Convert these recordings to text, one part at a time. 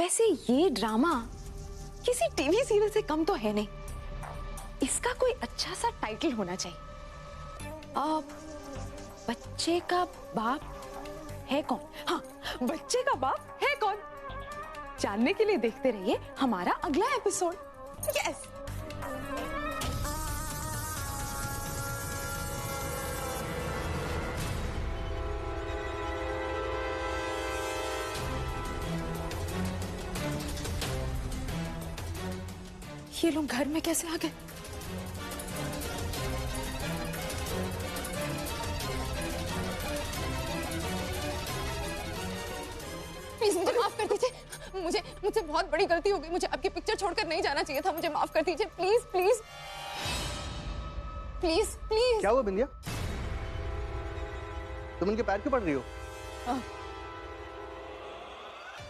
वैसे ये ड्रामा किसी टीवी सीरियल से कम तो है नहीं। इसका कोई अच्छा सा टाइटल होना चाहिए। अब बच्चे का बाप है कौन? हाँ, बच्चे का बाप है कौन? जानने के लिए देखते रहिए हमारा अगला एपिसोड। यस। ये लोग घर में कैसे आ गए? प्लीज मुझे माफ कर दीजिए। मुझसे बहुत बड़ी गलती हो गई। मुझे आपकी पिक्चर छोड़कर नहीं जाना चाहिए था। मुझे माफ कर दीजिए प्लीज प्लीज प्लीज प्लीज। क्या हुआ बिंदिया? तुम उनके पैर क्यों पड़ रही हो?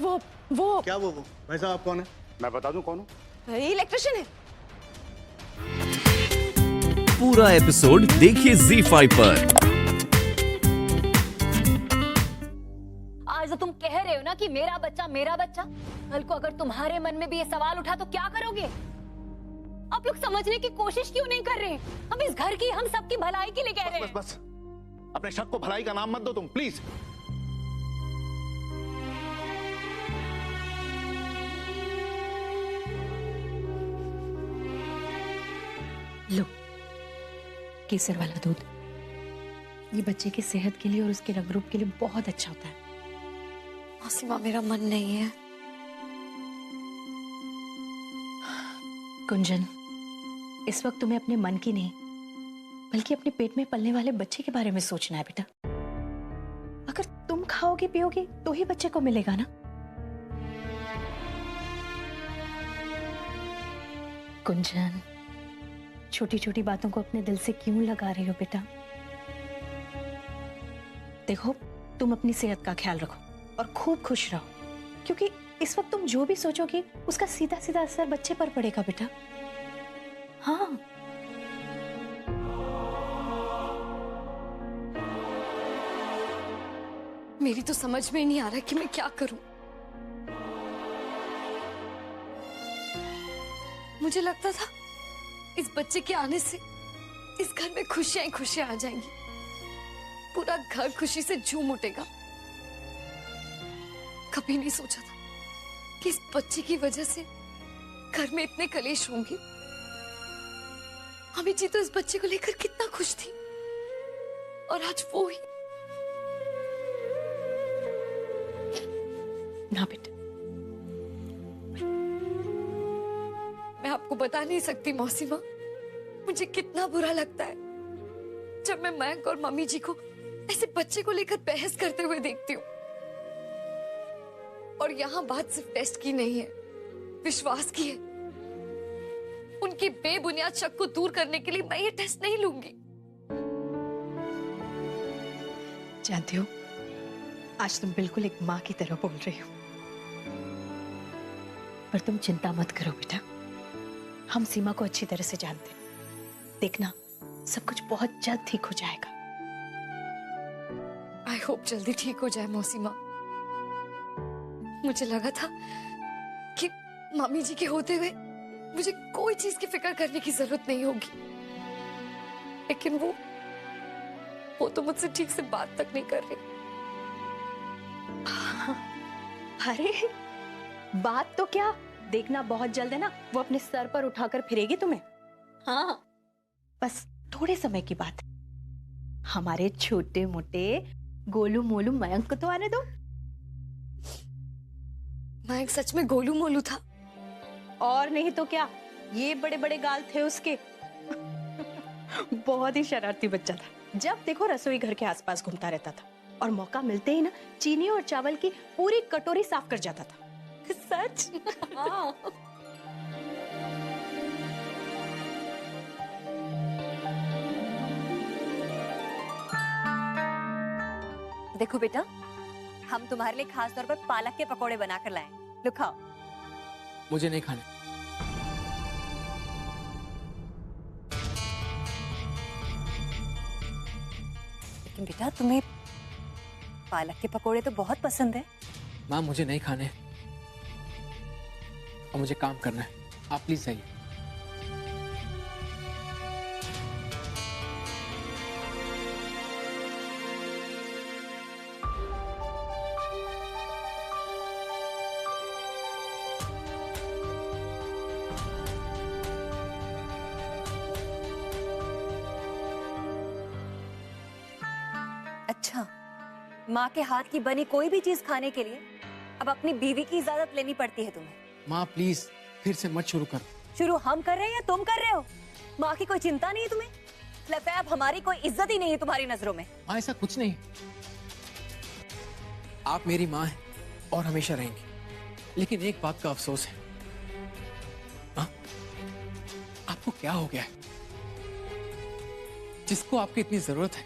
वो क्या वो भाई साहब आप कौन है? मैं बता दूं कौन हूं? इलेक्ट्रिशियन है। पूरा एपिसोड देखिए ZEE5 पर। आज तो तुम कह रहे हो ना कि मेरा बच्चा, कल को अगर तुम्हारे मन में भी ये सवाल उठा तो क्या करोगे? आप लोग समझने की कोशिश क्यों नहीं कर रहे? हम इस घर की, हम सबकी भलाई के लिए कह रहे हैं। बस अपने शक को भलाई का नाम मत दो तुम, प्लीज। लो, केसर वाला दूध। ये बच्चे की सेहत के लिए और उसके रग रूप के लिए बहुत अच्छा होता है। मासीमा, मेरा मन नहीं है। कुंजन, इस वक्त तुम्हें अपने मन की नहीं बल्कि अपने पेट में पलने वाले बच्चे के बारे में सोचना है बेटा। अगर तुम खाओगी पियोगी तो ही बच्चे को मिलेगा ना। कुंजन, छोटी छोटी बातों को अपने दिल से क्यों लगा रही हो बेटा? देखो, तुम अपनी सेहत का ख्याल रखो और खूब खुश रहो, क्योंकि इस वक्त तुम जो भी सोचोगी उसका सीधा सीधा असर बच्चे पर पड़ेगा बेटा। हाँ। मेरी तो समझ में ही नहीं आ रहा कि मैं क्या करूं। मुझे लगता था इस बच्चे के आने से इस घर में खुशियां ही खुशियां आ जाएंगी। पूरा घर खुशी से झूम उठेगा। कभी नहीं सोचा था कि इस बच्चे की वजह से घर में इतने कलेश होंगे। अमित जी तो इस बच्चे को लेकर कितना खुश थी, और आज वो ही। ना बेटा, मैं आपको बता नहीं सकती मौसीमा, मुझे कितना बुरा लगता है जब मैं मयंक और मम्मी जी को ऐसे बच्चे को लेकर बहस करते हुए देखती हूँ। और यहाँ बात सिर्फ टेस्ट की नहीं है, विश्वास की है। उनकी बेबुनियाद शक को दूर करने के लिए मैं ये टेस्ट नहीं लूंगी। जानती हो, आज तुम बिल्कुल एक माँ की तरह बोल रही हो। पर तुम चिंता मत करो बेटा, हम सीमा को अच्छी तरह से जानते हैं। देखना, सब कुछ बहुत जल्द ठीक हो जाएगा। आई होप जल्दी ठीक हो जाए मौसीमा। मुझे लगा था कि मम्मी जी के होते हुए मुझे कोई चीज की फिक्र करने की जरूरत नहीं होगी, लेकिन वो तो मुझसे ठीक से बात तक नहीं कर रही। अरे बात तो क्या, देखना बहुत जल्द है ना, वो अपने सर पर उठाकर फिरेगी तुम्हें। हाँ, बस थोड़े समय की बात है। हमारे छोटे मोटे गोलू मोलू मयंक को तो आने दो। मयंक सच में गोलू मोलू था? और नहीं तो क्या, ये बड़े बड़े गाल थे उसके। बहुत ही शरारती बच्चा था। जब देखो रसोई घर के आसपास घूमता रहता था, और मौका मिलते ही ना चीनी और चावल की पूरी कटोरी साफ कर जाता था। सच? हाँ। देखो बेटा, हम तुम्हारे लिए खास तौर पर पालक के पकोड़े बनाकर लाए। लो खाओ। मुझे नहीं खाने। लेकिन बेटा, तुम्हें पालक के पकोड़े तो बहुत पसंद है। माँ, मुझे नहीं खाने। और मुझे काम करना है। आप प्लीज जाइए। अच्छा, माँ के हाथ की बनी कोई भी चीज खाने के लिए अब अपनी बीवी की इजाजत लेनी पड़ती है तुम्हें। माँ प्लीज फिर से मत शुरू करो। शुरू हम कर रहे हैं या तुम कर रहे हो? माँ की कोई चिंता नहीं है तुम्हें? लगता है अब हमारी कोई इज्जत ही नहीं है तुम्हारी नजरों में। माँ ऐसा कुछ नहीं, आप मेरी माँ हैं और हमेशा रहेंगी। लेकिन एक बात का अफसोस है, हाँ? आपको क्या हो गया है? जिसको आपकी इतनी जरूरत है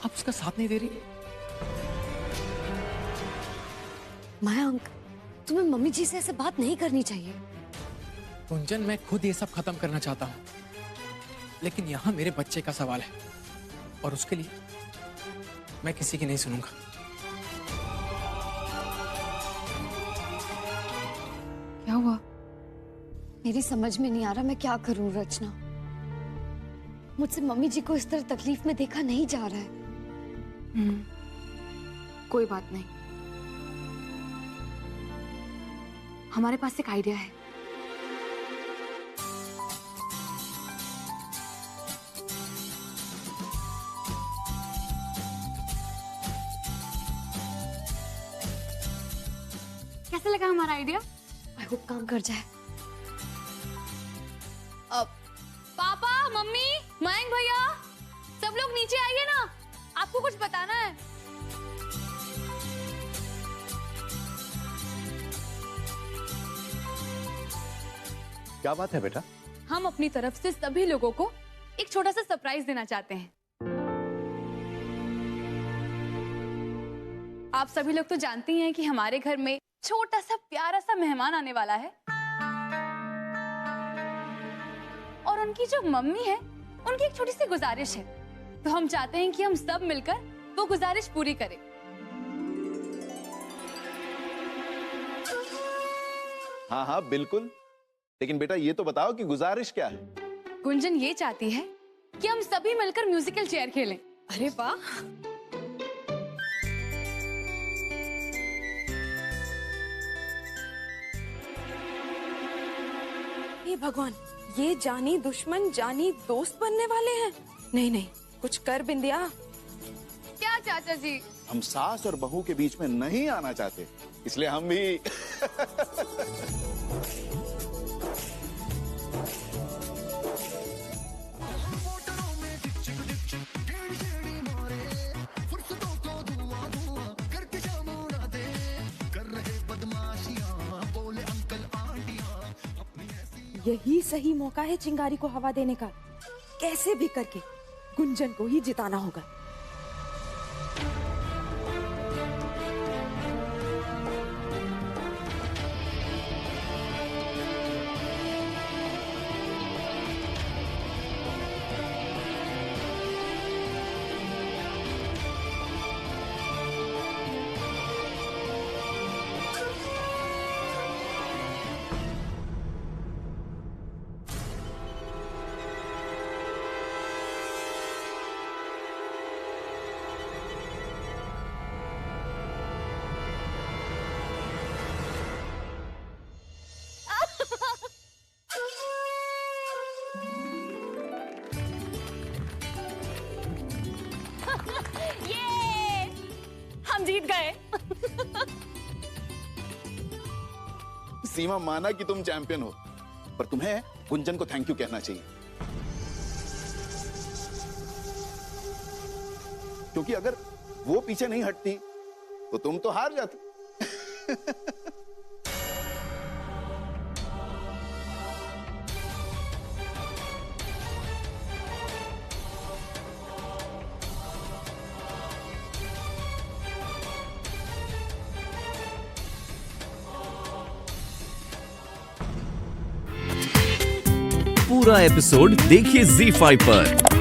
आप उसका साथ नहीं दे रही। मयंक, तुम्हें मम्मी जी से ऐसे बात नहीं करनी चाहिए। गुंजन, मैं खुद ये सब खत्म करना चाहता हूँ, लेकिन यहाँ मेरे बच्चे का सवाल है और उसके लिए मैं किसी की नहीं सुनूंगा। क्या हुआ? मेरी समझ में नहीं आ रहा मैं क्या करूं रचना। मुझसे मम्मी जी को इस तरह तकलीफ में देखा नहीं जा रहा है। कोई बात नहीं, हमारे पास एक आइडिया है। कैसे लगा हमारा आइडिया? आई होप काम कर जाए। पापा, मम्मी, मयंक भैया, सब लोग नीचे आइए ना, आपको कुछ बताना है। क्या बात है बेटा? हम अपनी तरफ से सभी लोगों को एक छोटा सा सरप्राइज देना चाहते हैं। आप सभी लोग तो जानते ही हैं कि हमारे घर में छोटा सा प्यारा सा मेहमान आने वाला है और उनकी जो मम्मी है उनकी एक छोटी सी गुजारिश है, तो हम चाहते हैं कि हम सब मिलकर वो गुजारिश पूरी करें। हाँ हाँ बिल्कुल, लेकिन बेटा ये तो बताओ कि गुजारिश क्या है? गुंजन ये चाहती है कि हम सभी मिलकर म्यूजिकल चेयर खेलें। अरे वाह, हे भगवान, ये जानी दुश्मन जानी दोस्त बनने वाले हैं। नहीं नहीं, कुछ कर बिंदिया। क्या चाचा जी? हम सास और बहू के बीच में नहीं आना चाहते, इसलिए हम भी यही सही मौका है चिंगारी को हवा देने का। कैसे भी करके गुंजन को ही जिताना होगा। ये हम जीत गए। सीमा, माना कि तुम चैंपियन हो, पर तुम्हें गुंजन को थैंक यू कहना चाहिए, क्योंकि अगर वो पीछे नहीं हटती तो तुम तो हार जाती। पूरा एपिसोड देखिए ZEE5 पर।